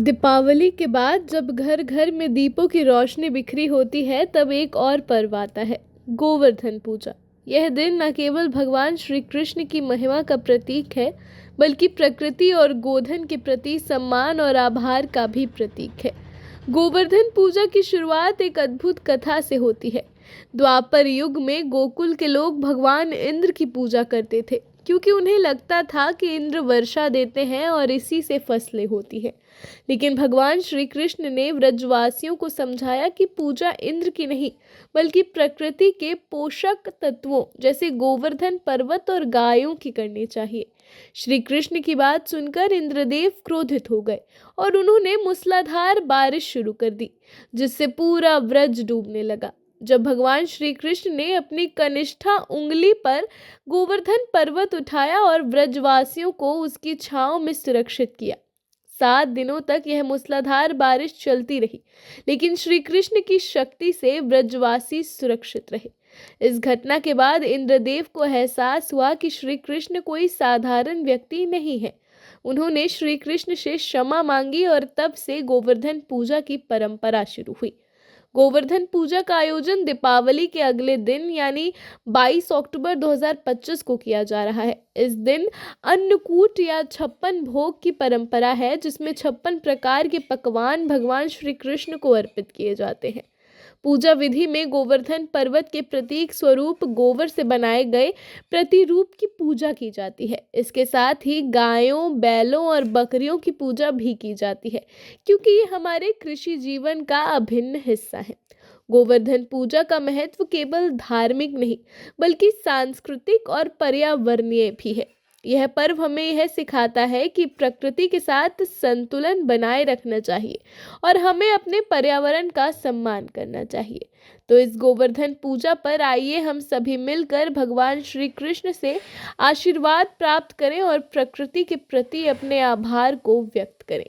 दीपावली के बाद जब घर घर में दीपों की रोशनी बिखरी होती है तब एक और पर्व आता है, गोवर्धन पूजा। यह दिन न केवल भगवान श्री कृष्ण की महिमा का प्रतीक है, बल्कि प्रकृति और गोधन के प्रति सम्मान और आभार का भी प्रतीक है। गोवर्धन पूजा की शुरुआत एक अद्भुत कथा से होती है। द्वापर युग में गोकुल के लोग भगवान इंद्र की पूजा करते थे, क्योंकि उन्हें लगता था कि इंद्र वर्षा देते हैं और इसी से फसलें होती हैं। लेकिन भगवान श्री कृष्ण ने व्रजवासियों को समझाया कि पूजा इंद्र की नहीं, बल्कि प्रकृति के पोषक तत्वों जैसे गोवर्धन पर्वत और गायों की करनी चाहिए। श्री कृष्ण की बात सुनकर इंद्रदेव क्रोधित हो गए और उन्होंने मूसलाधार बारिश शुरू कर दी, जिससे पूरा व्रज डूबने लगा। जब भगवान श्री कृष्ण ने अपनी कनिष्ठा उंगली पर गोवर्धन पर्वत उठाया और व्रजवासियों को उसकी छांव में सुरक्षित किया। 7 दिनों तक यह मूसलाधार बारिश चलती रही, लेकिन श्री कृष्ण की शक्ति से ब्रजवासी सुरक्षित रहे। इस घटना के बाद इंद्रदेव को एहसास हुआ कि श्री कृष्ण कोई साधारण व्यक्ति नहीं है। उन्होंने श्री कृष्ण से क्षमा मांगी और तब से गोवर्धन पूजा की परंपरा शुरू हुई। गोवर्धन पूजा का आयोजन दीपावली के अगले दिन यानी 22 अक्टूबर 2025 को किया जा रहा है। इस दिन अन्नकूट या 56 भोग की परंपरा है, जिसमें 56 प्रकार के पकवान भगवान श्री कृष्ण को अर्पित किए जाते हैं। पूजा विधि में गोवर्धन पर्वत के प्रतीक स्वरूप गोबर से बनाए गए प्रतिरूप की पूजा की जाती है। इसके साथ ही गायों, बैलों और बकरियों की पूजा भी की जाती है, क्योंकि ये हमारे कृषि जीवन का अभिन्न हिस्सा है। गोवर्धन पूजा का महत्व केवल धार्मिक नहीं, बल्कि सांस्कृतिक और पर्यावरणीय भी है। यह पर्व हमें यह सिखाता है कि प्रकृति के साथ संतुलन बनाए रखना चाहिए और हमें अपने पर्यावरण का सम्मान करना चाहिए। तो इस गोवर्धन पूजा पर आइए हम सभी मिलकर भगवान श्री कृष्ण से आशीर्वाद प्राप्त करें और प्रकृति के प्रति अपने आभार को व्यक्त करें।